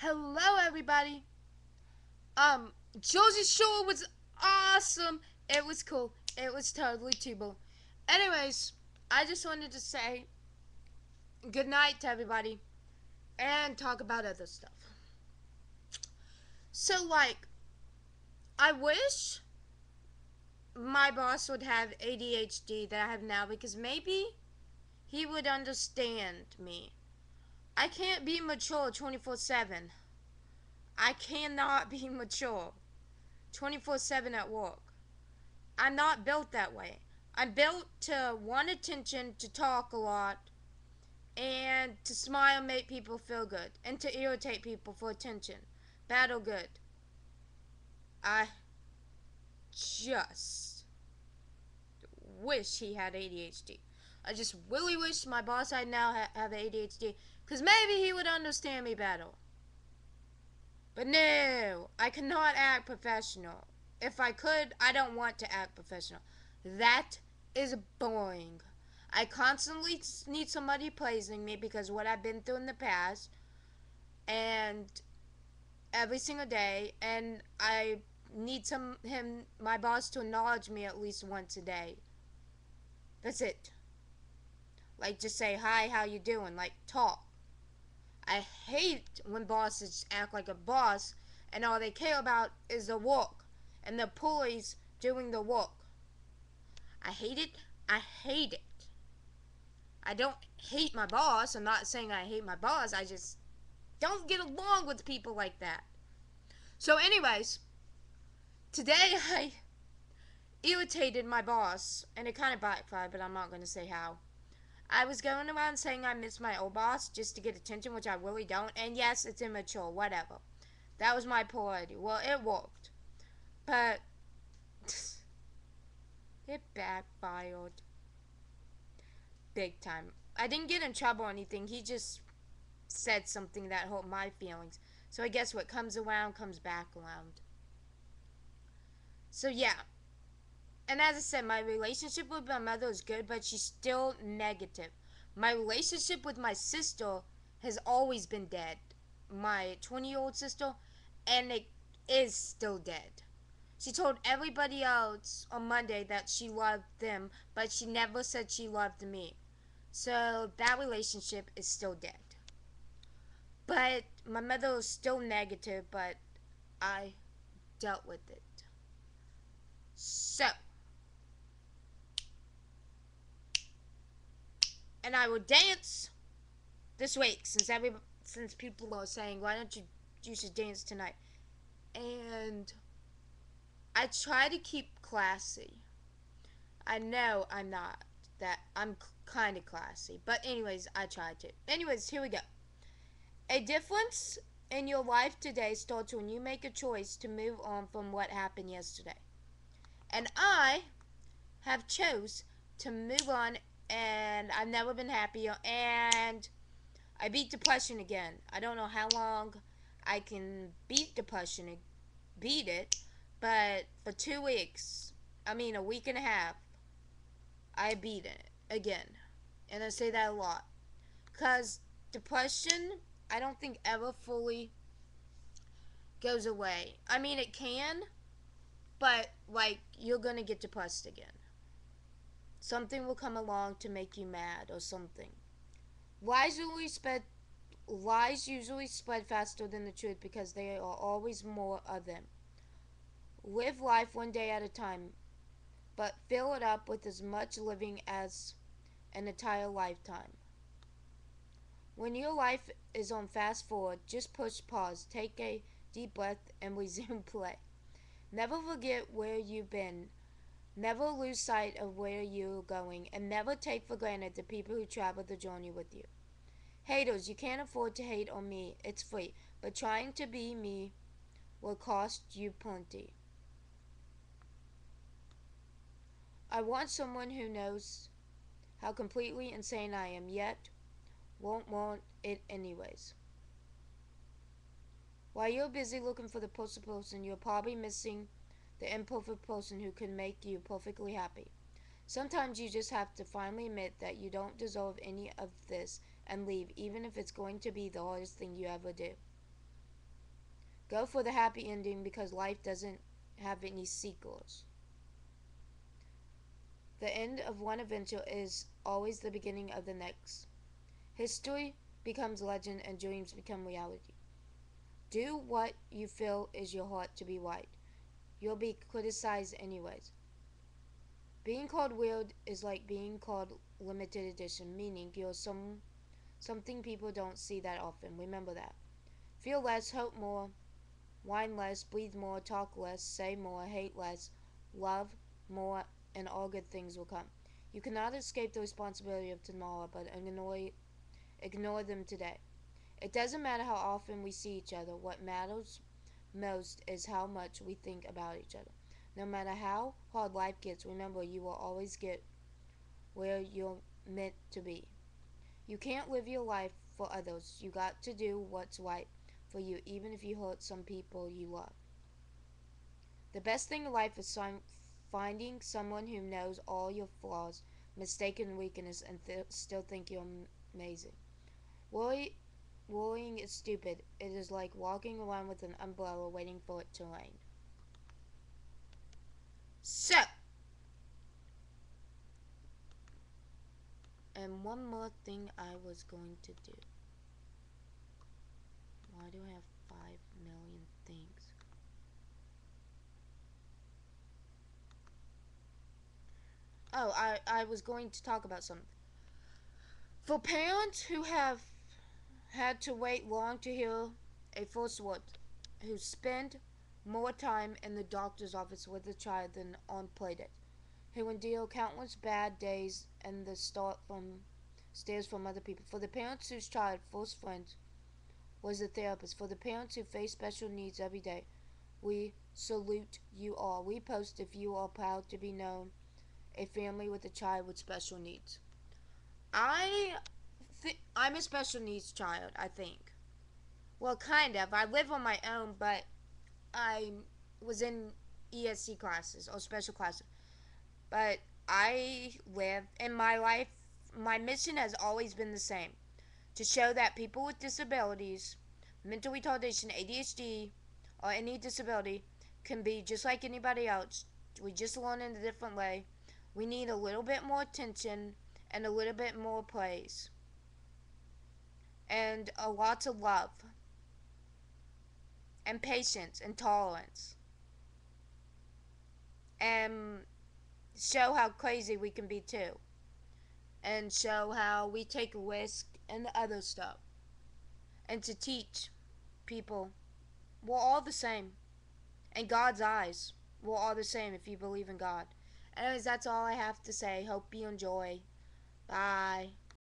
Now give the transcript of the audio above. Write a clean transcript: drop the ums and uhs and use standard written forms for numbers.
Hello, everybody. Jersey Shore was awesome. It was cool. It was totally Tubo. Anyways, I just wanted to say good night to everybody and talk about other stuff. So, I wish my boss would have ADHD that I have now because maybe he would understand me. I can't be mature 24/7. I cannot be mature 24/7 at work. I'm not built that way. I'm built to want attention, to talk a lot, and to smile and make people feel good, and to irritate people for attention, bad or good. I just wish he had ADHD. I just really wish my boss I now have ADHD, because maybe he would understand me better. But no, I cannot act professional. If I could, I don't want to act professional. That is boring. I constantly need somebody praising me because what I've been through in the past, and every single day, and I need my boss to acknowledge me at least once a day. That's it. Like just say hi, how you doing? Like talk. I hate when bosses act like a boss and all they care about is the work and the employees doing the work. I hate it. I hate it. I don't hate my boss. I'm not saying I hate my boss. I just don't get along with people like that. So, anyways, today I irritated my boss, and it kind of backfired, but I'm not going to say how. I was going around saying I miss my old boss just to get attention, which I really don't. And yes, it's immature, whatever. That was my priority. Well, it worked. But it backfired. Big time. I didn't get in trouble or anything. He just said something that hurt my feelings. So I guess what comes around comes back around. So yeah. And as I said, my relationship with my mother is good, but she's still negative. My relationship with my sister has always been dead. My 20-year-old sister, and it is still dead. She told everybody else on Monday that she loved them, but she never said she loved me. So that relationship is still dead. But my mother is still negative, but I dealt with it. So, and I will dance this week since people are saying, why don't you should dance tonight? And I try to keep classy. I know I'm not that I'm kind of classy, but anyways, I try to. Anyways, here we go. A difference in your life today starts when you make a choice to move on from what happened yesterday. And I have chose to move on, and I've never been happier, and I beat depression again. I don't know how long I can beat depression, beat it, but for 2 weeks, I mean a week and a half, I beat it again. And I say that a lot. Because depression, I don't think ever fully goes away. I mean, it can, but like, you're going to get depressed again. Something will come along to make you mad or something. Lies usually spread Lies usually spread faster than the truth because there are always more of them. Live life one day at a time, but fill it up with as much living as an entire lifetime. When your life is on fast forward, just push pause, take a deep breath, and resume play. Never forget where you've been. Never lose sight of where you're going, and never take for granted the people who travel the journey with you. Haters, you can't afford to hate on me. It's free. But trying to be me will cost you plenty. I want someone who knows how completely insane I am, yet won't want it anyways. While you're busy looking for the perfect person, you're probably missing the imperfect person who can make you perfectly happy. Sometimes you just have to finally admit that you don't deserve any of this and leave, even if it's going to be the hardest thing you ever do. Go for the happy ending because life doesn't have any sequels. The end of one adventure is always the beginning of the next. History becomes legend and dreams become reality. Do what you feel is your heart to be right. You'll be criticized anyways. Being called weird is like being called limited edition, meaning you're something people don't see that often. Remember that. Feel less, hope more, whine less, breathe more, talk less, say more, hate less, love more, and all good things will come. You cannot escape the responsibility of tomorrow, but ignore them today. It doesn't matter how often we see each other. What matters most is how much we think about each other. No matter how hard life gets, remember you will always get where you're meant to be. You can't live your life for others. You got to do what's right for you, even if you hurt some people you love. The best thing in life is finding someone who knows all your flaws, mistaken weakness, and still think you're amazing. Worry, Worrying is stupid. It is like walking around with an umbrella waiting for it to rain. So, and one more thing I was going to do. Why do I have 5 million things? Oh, I was going to talk about something. For parents who have had to wait long to hear a first word, who spend more time in the doctor's office with the child than on playdate, who endure countless bad days and the start from stares from other people. For the parents whose child first friend was a therapist. For the parents who face special needs every day, we salute you all. We post if you are proud to be known a family with a child with special needs. I I'm a special needs child, I think. Well, kind of. I live on my own, but I was in ESC classes or special classes. But I live in my life. My mission has always been the same: to show that people with disabilities, mental retardation, ADHD, or any disability can be just like anybody else. We just learn in a different way. We need a little bit more attention and a little bit more praise and a lot of love and patience and tolerance and show how crazy we can be too and show how we take a risk and the other stuff and to teach people we're all the same. In God's eyes, we're all the same if you believe in God. Anyways, that's all I have to say. Hope you enjoy. Bye.